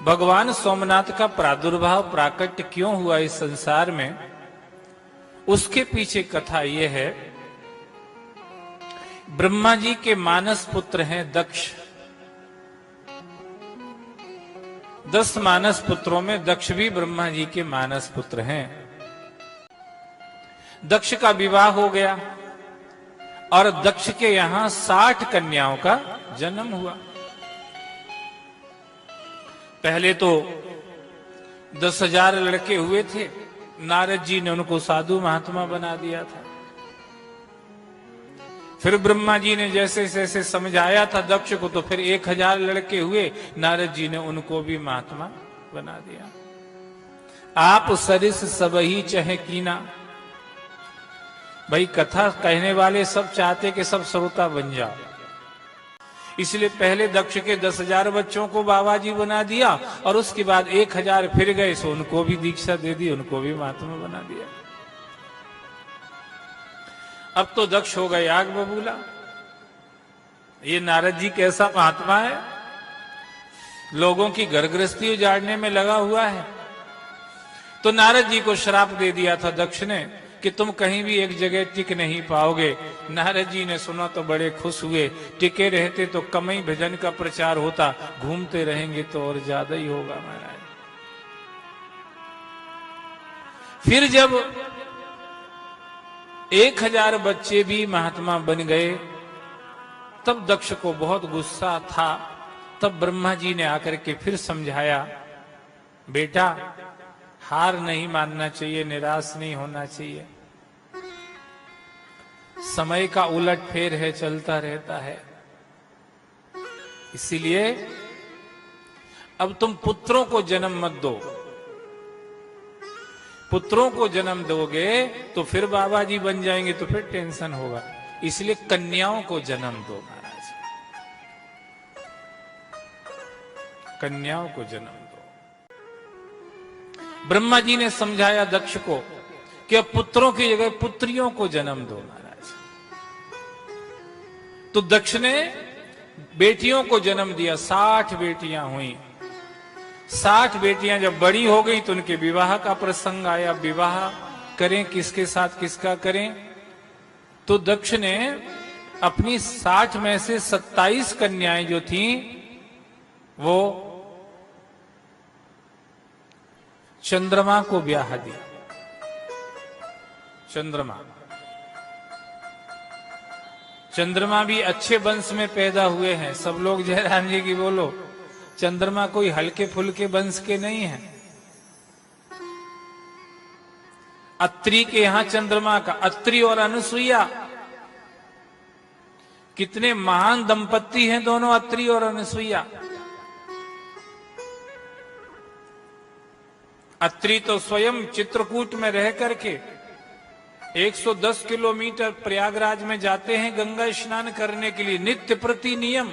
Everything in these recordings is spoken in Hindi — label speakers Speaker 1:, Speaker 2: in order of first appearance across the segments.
Speaker 1: भगवान सोमनाथ का प्रादुर्भाव प्राकट्य क्यों हुआ इस संसार में, उसके पीछे कथा यह है। ब्रह्मा जी के मानस पुत्र हैं दक्ष। 10 मानस पुत्रों में दक्ष भी ब्रह्मा जी के मानस पुत्र हैं। दक्ष का विवाह हो गया और दक्ष के यहां 60 कन्याओं का जन्म हुआ। पहले तो 10,000 लड़के हुए थे, नारद जी ने उनको साधु महात्मा बना दिया था। फिर ब्रह्मा जी ने जैसे जैसे समझाया था दक्ष को, तो फिर 1,000 लड़के हुए, नारद जी ने उनको भी महात्मा बना दिया। आप सरिस सबही चहे कीना। भाई कथा कहने वाले सब चाहते कि सब श्रोता बन जाओ, इसलिए पहले दक्ष के 10,000 बच्चों को बाबा जी बना दिया और उसके बाद 1,000 फिर गए, सो उनको भी दीक्षा दे दी, उनको भी महात्मा बना दिया। अब तो दक्ष हो गए आग बबूला। ये नारद जी कैसा महात्मा है, लोगों की घर गृहस्थी उजाड़ने में लगा हुआ है। तो नारद जी को श्राप दे दिया था दक्ष ने कि तुम कहीं भी एक जगह टिक नहीं पाओगे। नारद जी ने सुना तो बड़े खुश हुए, टिके रहते तो कम ही भजन का प्रचार होता, घूमते रहेंगे तो और ज्यादा ही होगा महाराज। फिर जब 1,000 बच्चे भी महात्मा बन गए, तब दक्ष को बहुत गुस्सा था। तब ब्रह्मा जी ने आकर के फिर समझाया, बेटा हार नहीं मानना चाहिए, निराश नहीं होना चाहिए। समय का उलट फेर है, चलता रहता है। इसीलिए अब तुम पुत्रों को जन्म मत दो। पुत्रों को जन्म दोगे तो फिर बाबा जी बन जाएंगे, तो फिर टेंशन होगा। इसलिए कन्याओं को जन्म दो महाराज, कन्याओं को जन्म दो। ब्रह्मा जी ने समझाया दक्ष को कि अब पुत्रों की जगह पुत्रियों को जन्म दो महाराज। तो दक्ष ने बेटियों को जन्म दिया, 60 बेटियां हुई। 60 बेटियां जब बड़ी हो गई तो उनके विवाह का प्रसंग आया। विवाह करें किसके साथ, किसका करें? तो दक्ष ने अपनी 60 में से 27 कन्याएं जो थीं वो चंद्रमा को ब्याह दी। चंद्रमा भी अच्छे वंश में पैदा हुए हैं। सब लोग जयराम जी की बोलो, चंद्रमा कोई हल्के फुल्के वंश के नहीं है। अत्रि के यहां चंद्रमा का, अत्रि और अनुसुईया कितने महान दंपत्ति हैं दोनों, अत्रि और अनुसुईया। अत्रि तो स्वयं चित्रकूट में रह करके 110 किलोमीटर प्रयागराज में जाते हैं गंगा स्नान करने के लिए, नित्य प्रति नियम।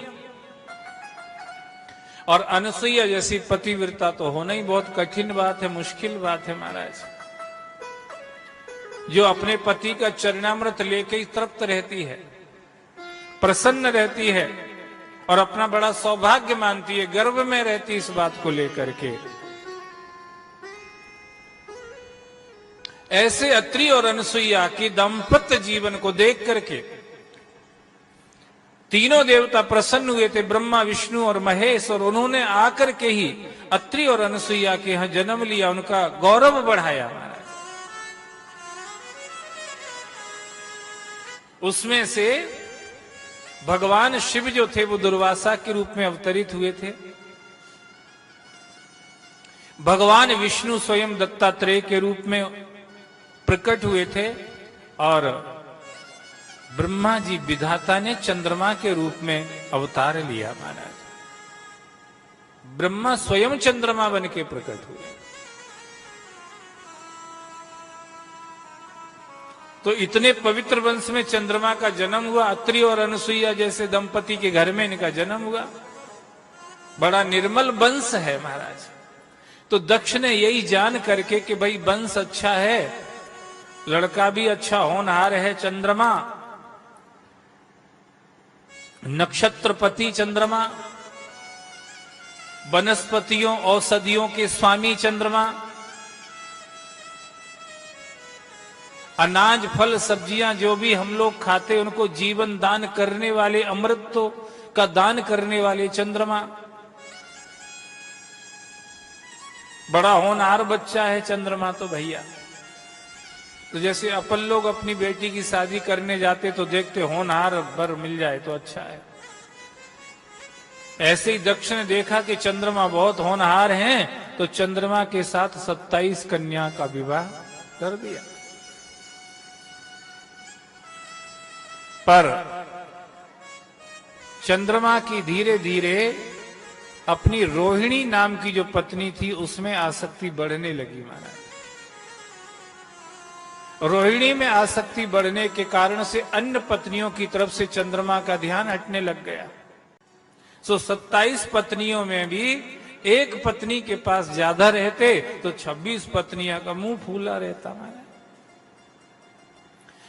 Speaker 1: और अनुसुईया जैसी पतिव्रता तो होना ही बहुत कठिन बात है, मुश्किल बात है महाराज, जो अपने पति का चरणामृत लेके ही तृप्त रहती है, प्रसन्न रहती है और अपना बड़ा सौभाग्य मानती है, गर्व में रहती इस बात को लेकर के। ऐसे अत्रि और अनुसुईया की दाम्पत्य जीवन को देख करके तीनों देवता प्रसन्न हुए थे, ब्रह्मा विष्णु और महेश, और उन्होंने आकर के ही अत्रि और अनुसुईया के यहां जन्म लिया, उनका गौरव बढ़ाया। उसमें से भगवान शिव जो थे वो दुर्वासा के रूप में अवतरित हुए थे। भगवान विष्णु स्वयं दत्तात्रेय के रूप में प्रकट हुए थे और ब्रह्मा जी विधाता ने चंद्रमा के रूप में अवतार लिया महाराज। ब्रह्मा स्वयं चंद्रमा बन के प्रकट हुए। तो इतने पवित्र वंश में चंद्रमा का जन्म हुआ, अत्रि और अनुसुईया जैसे दंपति के घर में इनका जन्म हुआ। बड़ा निर्मल वंश है महाराज। तो दक्ष ने यही जान करके कि भाई वंश अच्छा है, लड़का भी अच्छा होनहार है, चंद्रमा नक्षत्रपति चंद्रमा, वनस्पतियों औषधियों के स्वामी चंद्रमा, अनाज फल सब्जियां जो भी हम लोग खाते उनको जीवन दान करने वाले, अमृत का दान करने वाले चंद्रमा। बड़ा होनहार बच्चा है चंद्रमा तो भैया। तो जैसे अपन लोग अपनी बेटी की शादी करने जाते तो देखते होनहार वर मिल जाए तो अच्छा है, ऐसे ही दक्ष ने देखा कि चंद्रमा बहुत होनहार हैं, तो चंद्रमा के साथ 27 कन्या का विवाह कर दिया। पर चंद्रमा की धीरे धीरे अपनी रोहिणी नाम की जो पत्नी थी उसमें आसक्ति बढ़ने लगी महाराज। रोहिणी में आसक्ति बढ़ने के कारण से अन्य पत्नियों की तरफ से चंद्रमा का ध्यान हटने लग गया। 27 पत्नियों में भी एक पत्नी के पास ज्यादा रहते तो 26 पत्नियां का मुंह फूला रहता महाराज।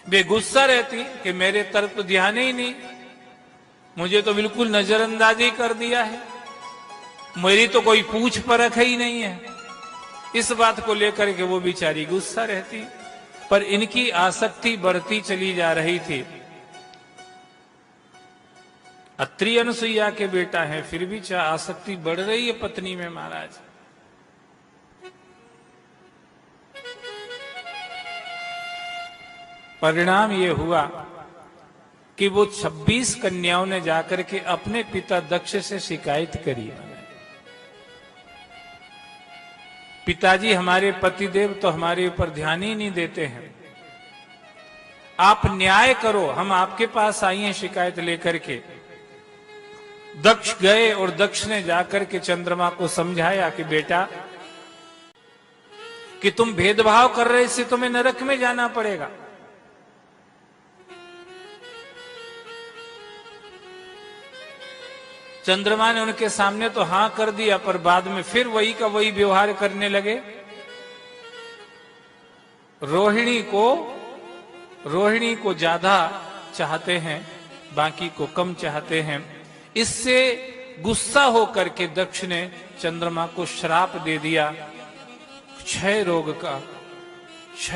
Speaker 1: वे गुस्सा रहती कि मेरे तरफ तो ध्यान ही नहीं, मुझे तो बिल्कुल नजरअंदाजी कर दिया है, मेरी तो कोई पूछ परख ही नहीं है। इस बात को लेकर के वो बेचारी गुस्सा रहती, पर इनकी आसक्ति बढ़ती चली जा रही थी। अत्रि अनुसुईया के बेटा है, फिर भी आसक्ति बढ़ रही है पत्नी में महाराज। परिणाम ये हुआ कि वो 26 कन्याओं ने जाकर के अपने पिता दक्ष से शिकायत करी, पिताजी हमारे पतिदेव तो हमारे ऊपर ध्यान ही नहीं देते हैं, आप न्याय करो, हम आपके पास आई हैं शिकायत लेकर के। दक्ष गए और दक्ष ने जाकर के चंद्रमा को समझाया कि बेटा कि तुम भेदभाव कर रहे, इससे तुम्हें नरक में जाना पड़ेगा। चंद्रमा ने उनके सामने तो हां कर दिया, पर बाद में फिर वही का वही व्यवहार करने लगे। रोहिणी को ज्यादा चाहते हैं, बाकी को कम चाहते हैं। इससे गुस्सा होकर के दक्ष ने चंद्रमा को श्राप दे दिया, क्षय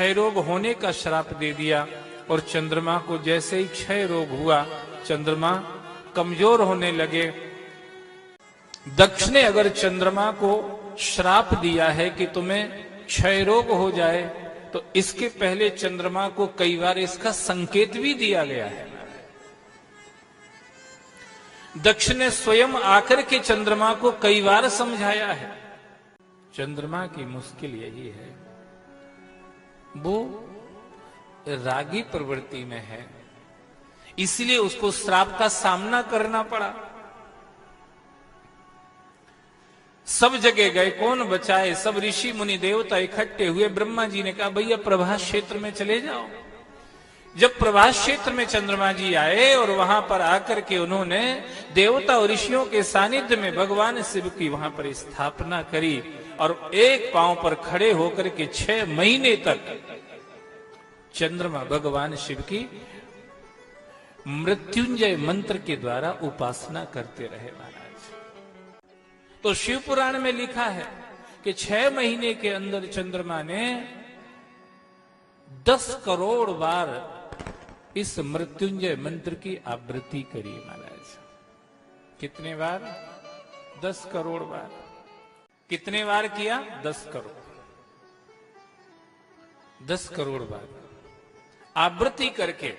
Speaker 1: रोग होने का श्राप दे दिया। और चंद्रमा को जैसे ही क्षय रोग हुआ, चंद्रमा कमजोर होने लगे। दक्ष ने अगर चंद्रमा को श्राप दिया है कि तुम्हें क्षय रोग हो जाए, तो इसके पहले चंद्रमा को कई बार इसका संकेत भी दिया गया है। दक्ष ने स्वयं आकर के चंद्रमा को कई बार समझाया है। चंद्रमा की मुश्किल यही है, वो रागी प्रवृत्ति में है, इसलिए उसको श्राप का सामना करना पड़ा। सब जगह गए, कौन बचाए, सब ऋषि मुनि देवता इकट्ठे हुए। ब्रह्मा जी ने कहा भैया प्रभास क्षेत्र में चले जाओ। जब प्रभास क्षेत्र में चंद्रमा जी आए और वहां पर आकर के उन्होंने देवता और ऋषियों के सानिध्य में भगवान शिव की वहां पर स्थापना करी और एक पांव पर खड़े होकर के 6 महीने तक चंद्रमा भगवान शिव की मृत्युंजय मंत्र के द्वारा उपासना करते रहे महाराज। तो शिव पुराण में लिखा है कि 6 महीने के अंदर चंद्रमा ने 10 करोड़ बार इस मृत्युंजय मंत्र की आवृत्ति करी महाराज। कितने बार? 10 करोड़ बार। कितने बार किया? 10 करोड़। 10 करोड़ बार आवृत्ति करके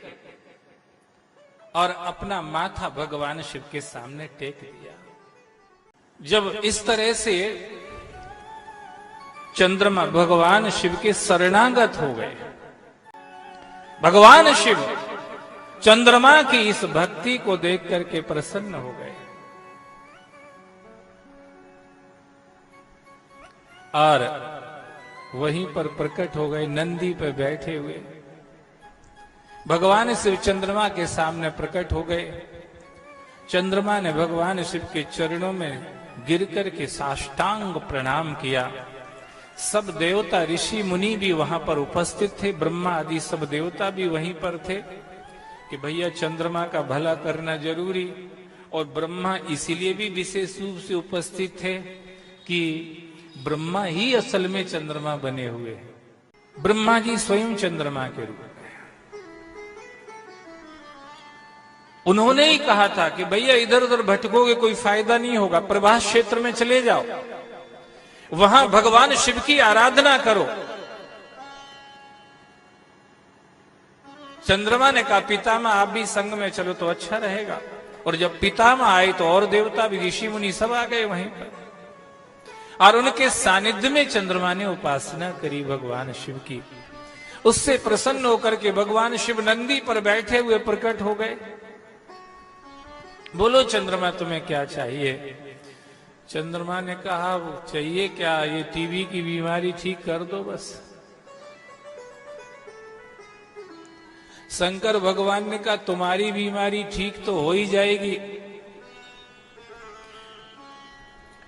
Speaker 1: और अपना माथा भगवान शिव के सामने टेक दिया। जब इस तरह से चंद्रमा भगवान शिव के शरणागत हो गए, भगवान शिव चंद्रमा की इस भक्ति को देख करके प्रसन्न हो गए और वहीं पर प्रकट हो गए, नंदी पर बैठे हुए भगवान शिव चंद्रमा के सामने प्रकट हो गए। चंद्रमा ने भगवान शिव के चरणों में गिरकर के साष्टांग प्रणाम किया। सब देवता ऋषि मुनि भी वहां पर उपस्थित थे, ब्रह्मा आदि सब देवता भी वहीं पर थे कि भैया चंद्रमा का भला करना जरूरी। और ब्रह्मा इसीलिए भी विशेष रूप से उपस्थित थे कि ब्रह्मा ही असल में चंद्रमा बने हुए हैं। ब्रह्मा जी स्वयं चंद्रमा के रूप में। उन्होंने ही कहा था कि भैया इधर उधर भटकोगे कोई फायदा नहीं होगा, प्रभास क्षेत्र में चले जाओ, वहां भगवान शिव की आराधना करो। चंद्रमा ने कहा पितामह आप भी संग में चलो तो अच्छा रहेगा। और जब पितामह आए तो और देवता भी ऋषि मुनि सब आ गए वहीं पर, और उनके सानिध्य में चंद्रमा ने उपासना करी भगवान शिव की। उससे प्रसन्न होकर के भगवान शिव नंदी पर बैठे हुए प्रकट हो गए। बोलो चंद्रमा तुम्हें क्या चाहिए? चंद्रमा ने कहा चाहिए क्या, ये टीबी की बीमारी ठीक कर दो बस। शंकर भगवान ने कहा तुम्हारी बीमारी ठीक तो हो ही जाएगी,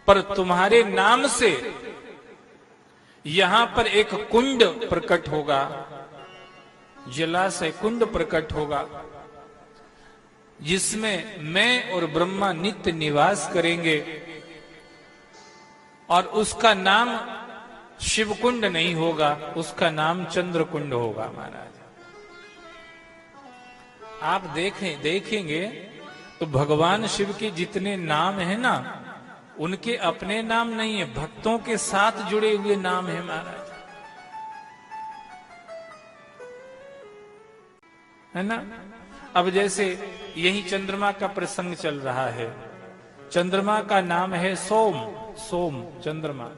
Speaker 1: पर तुम्हारे नाम से यहां पर एक कुंड प्रकट होगा, जलाशय कुंड प्रकट होगा, जिसमें मैं और ब्रह्मा नित्य निवास करेंगे। और उसका नाम शिवकुंड नहीं होगा, उसका नाम चंद्रकुंड होगा महाराज। आप देखेंगे तो भगवान शिव के जितने नाम है ना, उनके अपने नाम नहीं है, भक्तों के साथ जुड़े हुए नाम है महाराज, है ना। अब जैसे यही चंद्रमा का प्रसंग चल रहा है, चंद्रमा का नाम है सोम, सोम चंद्रमा।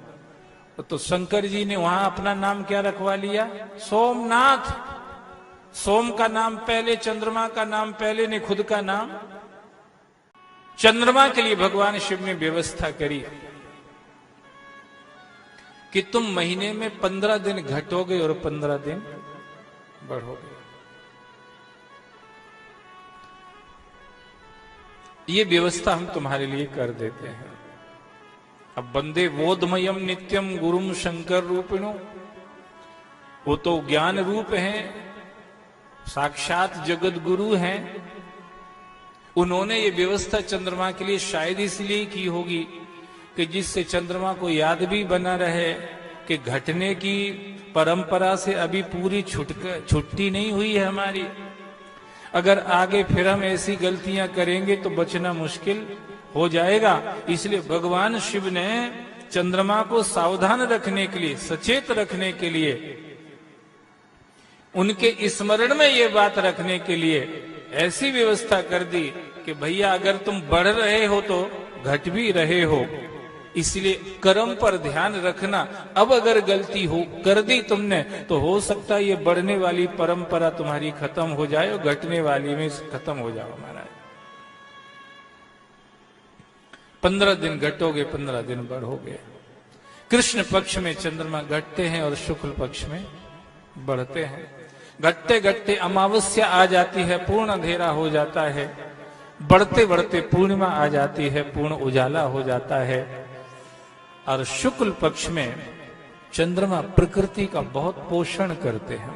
Speaker 1: तो शंकर जी ने वहां अपना नाम क्या रखवा लिया? सोमनाथ। सोम का नाम पहले, चंद्रमा का नाम पहले, ने खुद का नाम। चंद्रमा के लिए भगवान शिव ने व्यवस्था करी कि तुम महीने में 15 दिन घटोगे और 15 दिन बढ़ोगे। ये व्यवस्था हम तुम्हारे लिए कर देते हैं। अब वंदे बोधमयम नित्यम गुरुम शंकर रूपिणो, वो तो ज्ञान रूप हैं, साक्षात जगत गुरु हैं। उन्होंने ये व्यवस्था चंद्रमा के लिए शायद इसलिए की होगी कि जिससे चंद्रमा को याद भी बना रहे कि घटने की परंपरा से अभी पूरी छुट्टी नहीं हुई है हमारी। अगर आगे फिर हम ऐसी गलतियां करेंगे तो बचना मुश्किल हो जाएगा। इसलिए भगवान शिव ने चंद्रमा को सावधान रखने के लिए, सचेत रखने के लिए, उनके स्मरण में ये बात रखने के लिए ऐसी व्यवस्था कर दी कि भैया अगर तुम बढ़ रहे हो तो घट भी रहे हो, इसलिए कर्म पर ध्यान रखना। अब अगर गलती हो कर दी तुमने तो हो सकता है ये बढ़ने वाली परंपरा तुम्हारी खत्म हो जाए और घटने वाली में खत्म हो जाओ महाराज। 15 दिन घटोगे, 15 दिन बढ़ोगे। कृष्ण पक्ष में चंद्रमा घटते हैं और शुक्ल पक्ष में बढ़ते हैं। घटते घटते अमावस्या आ जाती है, पूर्ण अंधेरा हो जाता है। बढ़ते बढ़ते पूर्णिमा आ जाती है, पूर्ण उजाला हो जाता है। और शुक्ल पक्ष में चंद्रमा प्रकृति का बहुत पोषण करते हैं।